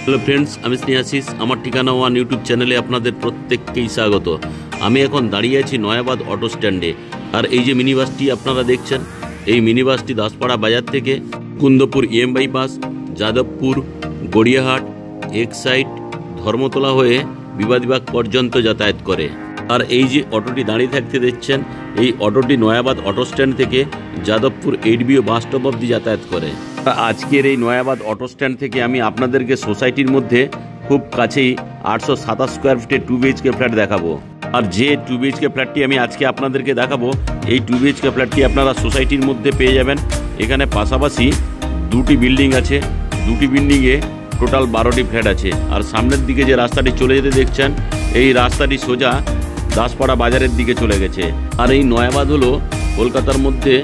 Hello friends, আমি স্নেহাশিস। আমার ঠিকানা ওয়ান ইউটিউব চ্যানেলে আপনাদের প্রত্যেককেই স্বাগত। আমি এখন দাঁড়িয়ে আছি নয়াবাদ অটো স্ট্যান্ডে। আর এই যে মিনি বাসটি আপনারা দেখছেন, এই মিনি বাসটি দাসপাড়া বাজার থেকে Kundapur EM bypass, Jadavpur, Gariahat, Exide, Dharmatala হয়ে বিবাদীবাগ পর্যন্ত যাতায়াত করে। আর এই যে অটোটি দাঁড়িয়ে থাকতে দেখছেন, এই অটোটি নয়াবাদ অটো স্ট্যান্ড থেকে যাদবপুর 8BO বাস স্টপ অবধি যাতায়াত করে। আজকের এই নয়াবাদ অটো স্ট্যান্ড থেকে আমি আপনাদেরকে সোসাইটির মধ্যে খুব কাছেই 827 স্কোয়ার ফিটের 2 BHK ফ্ল্যাট দেখাবো। আর যে 2 BHK ফ্ল্যাটটি আমি আজকে আপনাদেরকে দেখাবো, এই 2 BHK ফ্ল্যাটটি আপনারা সোসাইটির মধ্যে পেয়ে যাবেন। এখানে পাশাপাশি দুটি বিল্ডিং আছে, দুটি বিল্ডিংয়ে টোটাল 12টি ফ্ল্যাট আছে। আর সামনের দিকে যে রাস্তাটি চলে যেতে দেখছেন, এই রাস্তাটি সোজা দাসপাড়া বাজারের দিকে চলে গেছে। আর এই নয়াবাদ হলো কলকাতার মধ্যে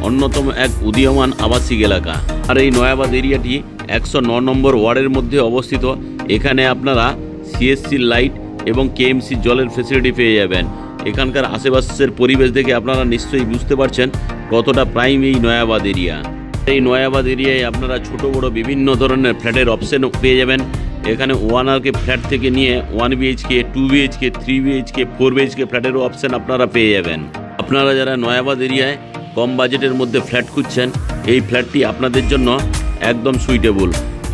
অন্যতম এক উদীয়মান আবাসিক এলাকা। আর এই নয়াবাদ এরিয়াটি 109 নম্বর ওয়ার্ডের মধ্যে অবস্থিত। এখানে আপনারা CSC লাইট এবং KMC জলের ফেসিলিটি পেয়ে যাবেন। এখানকার আশেপাশের পরিবেশ দেখে আপনারা নিশ্চয়ই বুঝতে পারছেন কতটা প্রাইম এই নয়াবাদ এরিয়া। এই নয়াবাদ এরিয়ায় আপনারা ছোট বড় বিভিন্ন ধরনের ফ্ল্যাটের অপশন পেয়ে যাবেন। এখানে 1RK ফ্ল্যাট থেকে নিয়ে 1 BHK, 2 BHK, 3 BHK, 4 BHK ফ্ল্যাটেরও option আপনারা পেয়ে যাবেন। আপনারা যারা নয়াবাদ এরিয়ায় কম বাজেটের মধ্যে ফ্ল্যাট খুঁজছেন, এই ফ্ল্যাটটি আপনাদের জন্য একদম সুইটেবল।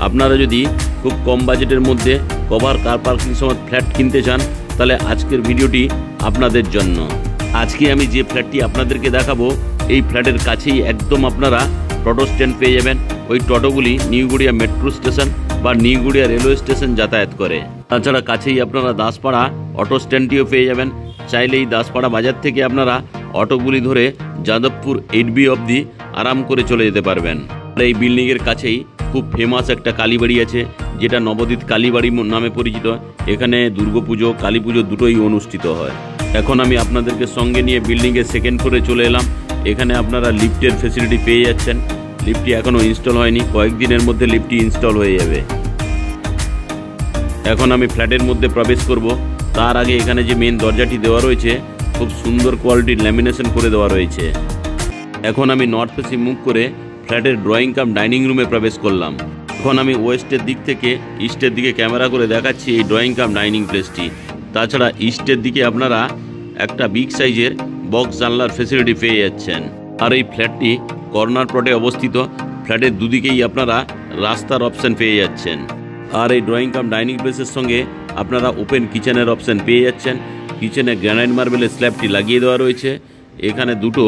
আপনারা যদি খুব কম বাজেটের মধ্যে কভার কার পার্কিং সমেত ফ্ল্যাট কিনতে চান, তাহলে আজকের ভিডিওটি আপনাদের জন্য। আজকে আমি যে ফ্ল্যাটটি আপনাদেরকে দেখাবো, এই ফ্ল্যাটের কাছেই একদম আপনারা টোটো স্ট্যান্ড পেয়ে যাবেন। ওই টোটোগুলি নিউ গড়িয়া মেট্রো স্টেশন বা নিউ গড়িয়া রেলওয়ে স্টেশন যাতায়াত করে। তাছাড়া কাছেই আপনারা দাসপাড়া অটো স্ট্যান্ডটিও পেয়ে যাবেন। চাইলে এই দাসপাড়া বাজার থেকে আপনারা অটোগুলি ধরে যাদবপুর 8BO অবধি আরাম করে চলে যেতে পারবেন। আর এই বিল্ডিংয়ের কাছেই খুব ফেমাস একটা কালীবাড়ি আছে, যেটা নবদ্বীপ কালীবাড়ি নামে পরিচিত। এখানে দুর্গাপুজো, কালী পুজো দুটোই অনুষ্ঠিত হয়। এখন আমি আপনাদেরকে সঙ্গে নিয়ে বিল্ডিংয়ের সেকেন্ড ফ্লোরে চলে এলাম। এখানে আপনারা লিফটের ফেসিলিটি পেয়ে যাচ্ছেন। লিফটটি এখনও ইনস্টল হয়নি, কয়েকদিনের মধ্যে লিফটটি ইনস্টল হয়ে যাবে। এখন আমি ফ্ল্যাটের মধ্যে প্রবেশ করব। তার আগে এখানে যে মেন দরজাটি দেওয়া রয়েছে, খুব সুন্দর কোয়ালিটির ল্যামিনেশন করে দেওয়া রয়েছে। এখন আমি নর্থ ফেসে মুভ করে ফ্ল্যাটের ড্রয়িং কাম ডাইনিং রুমে প্রবেশ করলাম। এখন আমি ওয়েস্টের দিক থেকে ইস্টের দিকে ক্যামেরা করে দেখাচ্ছি এই ড্রয়িং কাম ডাইনিং প্লেসটি। তাছাড়া ইস্টের দিকে আপনারা একটা বিগ সাইজের বক্স জানলার ফেসিলিটি পেয়ে যাচ্ছেন। আর এই ফ্ল্যাটটি কর্নার প্লটে অবস্থিত। ফ্ল্যাটের দুদিকেই আপনারা রাস্তার অপশন পেয়ে যাচ্ছেন। আর এই ড্রয়িং কাম ডাইনিং প্লেসের সঙ্গে আপনারা ওপেন কিচেনের অপশন পেয়ে যাচ্ছেন। কিচেনে গ্রানাইট মার্বেলের স্ল্যাবটি লাগিয়ে দেওয়া রয়েছে। এখানে দুটো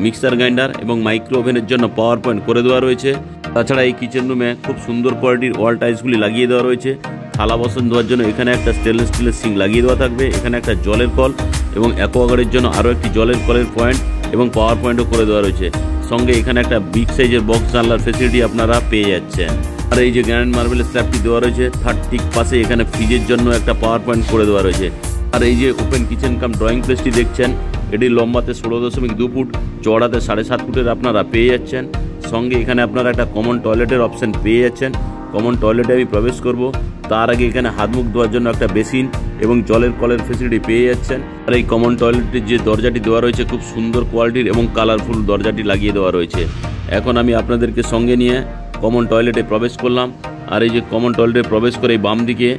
মিক্সার গ্রাইন্ডার এবং মাইক্রো ওভেনের জন্য পাওয়ার পয়েন্ট করে দেওয়া রয়েছে। তাছাড়া এই কিচেন রুমে খুব সুন্দর কোয়ালিটির ওয়াল টাইলসগুলি লাগিয়ে দেওয়া রয়েছে। থালা বাসন ধোয়ার জন্য এখানে একটা স্টেনলেস স্টিলের সিঙ্ক লাগিয়ে দেওয়া থাকবে। এখানে একটা জলের কল এবং অ্যাকোয়াগার্ডের জন্য আরও একটি জলের কলের পয়েন্ট এবং পাওয়ার পয়েন্টও করে দেওয়া রয়েছে। সঙ্গে এখানে একটা বিগ সাইজের বক্স জানলার ফেসিলিটি আপনারা পেয়ে যাচ্ছেন। আর এই যে গ্রানাইট মার্বেলের স্ল্যাবটি দেওয়া রয়েছে, তার ঠিক পাশে এখানে ফ্রিজের জন্য একটা পাওয়ার পয়েন্ট করে দেওয়া রয়েছে। আর এই যে ওপেন কিচেন কাম ড্রয়িং প্লেসটি দেখছেন, এটি লম্বাতে 16.2 ফুট, চওড়াতে 7.5 ফুটের আপনারা পেয়ে যাচ্ছেন। সঙ্গে এখানে আপনারা একটা কমন টয়লেটের অপশন পেয়ে যাচ্ছেন। কমন টয়লেটে আমি প্রবেশ করব, তার আগে এখানে হাত মুখ ধোয়ার জন্য একটা বেসিন এবং জলের কলের ফেসিলিটি পেয়ে যাচ্ছেন। আর এই কমন টয়লেটের যে দরজাটি দেওয়া রয়েছে, খুব সুন্দর কোয়ালিটির এবং কালারফুল দরজাটি লাগিয়ে দেওয়া রয়েছে। এখন আমি আপনাদেরকে সঙ্গে নিয়ে কমন টয়লেটে প্রবেশ করলাম। আর এই যে কমন টয়লেটে প্রবেশ করে বাম দিকে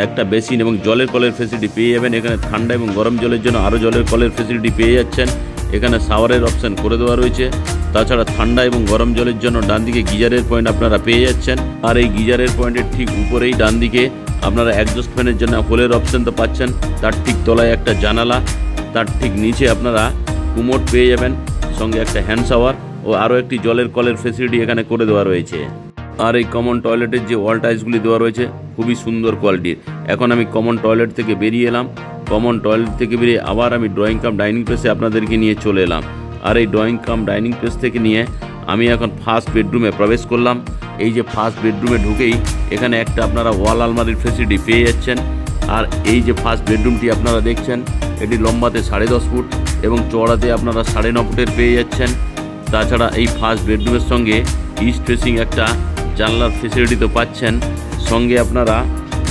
একটা বেসিন এবং জলের কলের ফেসিলিটি পেয়ে যাবেন। এখানে ঠান্ডা এবং গরম জলের জন্য আরও জলের কলের ফেসিলিটি পেয়ে যাচ্ছেন। এখানে শাওয়ারের অপশান করে দেওয়া রয়েছে। তাছাড়া ঠান্ডা এবং গরম জলের জন্য ডান দিকে গিজারের পয়েন্ট আপনারা পেয়ে যাচ্ছেন। আর এই গিজারের পয়েন্টের ঠিক উপরেই ডান দিকে আপনারা অ্যাডজাস্ট ফ্যানের জন্য হোলের অপশান তো পাচ্ছেন। তার ঠিক তলায় একটা জানালা, তার ঠিক নিচে আপনারা কুমোড পেয়ে যাবেন। সঙ্গে একটা হ্যান্ড শাওয়ার ও আরও একটি জলের কলের ফেসিলিটি এখানে করে দেওয়া রয়েছে। আর এই কমন টয়লেটের যে ওয়াল টাইলসগুলি দেওয়া রয়েছে, খুবই সুন্দর কোয়ালিটির। এখন আমি কমন টয়লেট থেকে বেরিয়ে এলাম। কমন টয়লেট থেকে বেরিয়ে আবার আমি ড্রয়িং কাম ডাইনিং প্লেসে আপনাদেরকে নিয়ে চলে এলাম। আর এই ড্রয়িং কাম ডাইনিং প্লেস থেকে নিয়ে আমি এখন ফার্স্ট বেডরুমে প্রবেশ করলাম। এই যে ফার্স্ট বেডরুমে ঢুকেই এখানে একটা আপনারা ওয়াল আলমারির ফেসিলিটি পেয়ে যাচ্ছেন। আর এই যে ফার্স্ট বেডরুমটি আপনারা দেখছেন, এটি লম্বাতে 10.5 ফুট এবং চওড়াতে আপনারা 9.5 ফুটের পেয়ে যাচ্ছেন। তাছাড়া এই ফার্স্ট বেডরুমের সঙ্গে ইস্ট ফেসিং একটা জানলার ফেসিলিটি তো পাচ্ছেন। সঙ্গে আপনারা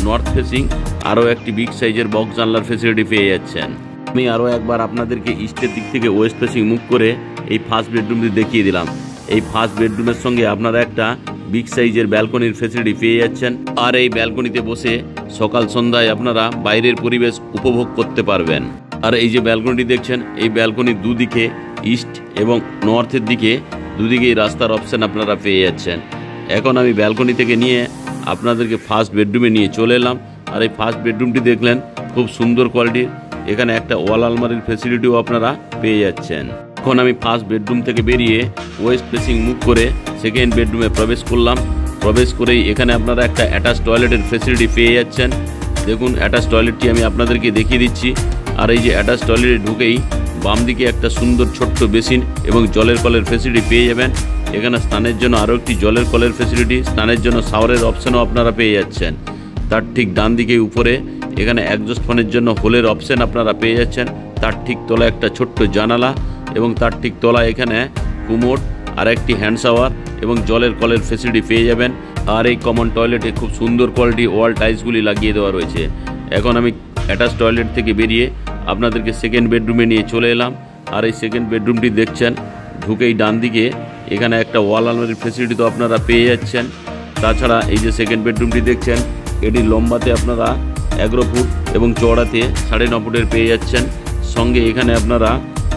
নর্থ ফেসিং আরও একটি বিগ সাইজের বক্স জানলার ফেসিলিটি পেয়ে যাচ্ছেন। আমি আরও একবার আপনাদেরকে ইস্টের দিক থেকে ওয়েস্ট ফেসিং মুভ করে এই ফার্স্ট বেডরুমটি দেখিয়ে দিলাম। এই ফার্স্ট বেডরুমের সঙ্গে আপনারা একটা বিগ সাইজের ব্যালকনির ফ্যাসিলিটি পেয়ে যাচ্ছেন। আর এই ব্যালকনিতে বসে সকাল সন্ধ্যায় আপনারা বাইরের পরিবেশ উপভোগ করতে পারবেন। আর এই যে ব্যালকনিটি দেখছেন, এই ব্যালকনির দুদিকে ইস্ট এবং নর্থের দিকে দুদিকেই রাস্তার অপশান আপনারা পেয়ে যাচ্ছেন। এখন আমি ব্যালকনি থেকে নিয়ে আপনাদেরকে ফার্স্ট বেডরুমে নিয়ে চলে এলাম। আর এই ফার্স্ট বেডরুমটি দেখলেন খুব সুন্দর কোয়ালিটির। এখানে একটা ওয়াল আলমারির ফ্যাসিলিটিও আপনারা পেয়ে যাচ্ছেন। এখন আমি ফার্স্ট বেডরুম থেকে বেরিয়ে ওয়েস্ট ফেসিং মুভ করে সেকেন্ড বেডরুমে প্রবেশ করলাম। প্রবেশ করেই এখানে আপনারা একটা অ্যাটাচ টয়লেটের ফ্যাসিলিটি পেয়ে যাচ্ছেন। দেখুন অ্যাটাচ টয়লেটটি আমি আপনাদেরকে দেখিয়ে দিচ্ছি। আর এই যে অ্যাটাচ টয়লেটে ঢুকেই বাম দিকে একটা সুন্দর ছোট্ট বেসিন এবং জলের কলের ফ্যাসিলিটি পেয়ে যাবেন। এখানে স্নানের জন্য আরও একটি জলের কলের ফ্যাসিলিটি, স্নানের জন্য শাওয়ারের অপশানও আপনারা পেয়ে যাচ্ছেন। তার ঠিক ডান দিকে উপরে এখানে একজস্ট ফ্যানের জন্য হোলের অপশান আপনারা পেয়ে যাচ্ছেন। তার ঠিক তলায় একটা ছোট্ট জানালা এবং তার ঠিক তলায় এখানে কুমোড আর একটি হ্যান্ড শাওয়ার এবং জলের কলের ফ্যাসিলিটি পেয়ে যাবেন। আর এই কমন টয়লেটে খুব সুন্দর কোয়ালিটি ওয়াল টাইলসগুলি লাগিয়ে দেওয়া রয়েছে। এখন আমি অ্যাটাচ টয়লেট থেকে বেরিয়ে আপনাদেরকে সেকেন্ড বেডরুমে নিয়ে চলে এলাম। আর এই সেকেন্ড বেডরুমটি দেখছেন, ঢুকেই ডান দিকে এখানে একটা ওয়াল আলমারির ফ্যাসিলিটি তো আপনারা পেয়ে যাচ্ছেন। তাছাড়া এই যে সেকেন্ড বেডরুমটি দেখছেন, এটি লম্বাতে আপনারা 11 ফুট এবং চওড়াতে 9.5 ফুটের পেয়ে যাচ্ছেন। সঙ্গে এখানে আপনারা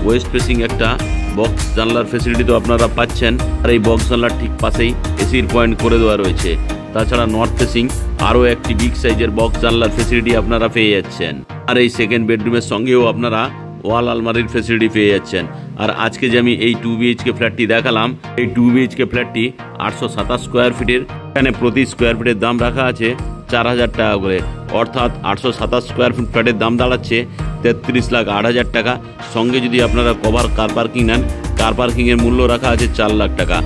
ওয়েস্ট ফেসিং একটা বক্স জানলার ফ্যাসিলিটি তো আপনারা পাচ্ছেন। আর এই বক্স জানলার ঠিক পাশেই এসির পয়েন্ট করে দেওয়া রয়েছে। তাছাড়া নর্থ ফেসিং আরও একটি বিগ সাইজের বক্স জানলার ফ্যাসিলিটি আপনারা পেয়ে যাচ্ছেন। আর এই সেকেন্ড বেডরুমের সঙ্গেও আপনারা ওয়াল আলমারির ফ্যাসিলিটি পেয়ে যাচ্ছেন। আর আজকে যে আমি এই 2 BHK ফ্ল্যাটটি দেখালাম, এই 2 BHK ফ্ল্যাটটি 827 স্কোয়ার ফিটের। এখানে প্রতি স্কোয়ার ফিটের দাম রাখা আছে 4000 টাকা করে, অর্থাৎ 827 স্কোয়ার ফিট ফ্ল্যাটের দাম দাঁড়াচ্ছে 33,08,000 টাকা। সঙ্গে যদি আপনারা কভার কার পার্কিং নেন, কার পার্কিংয়ের মূল্য রাখা আছে 4 লাখ টাকা।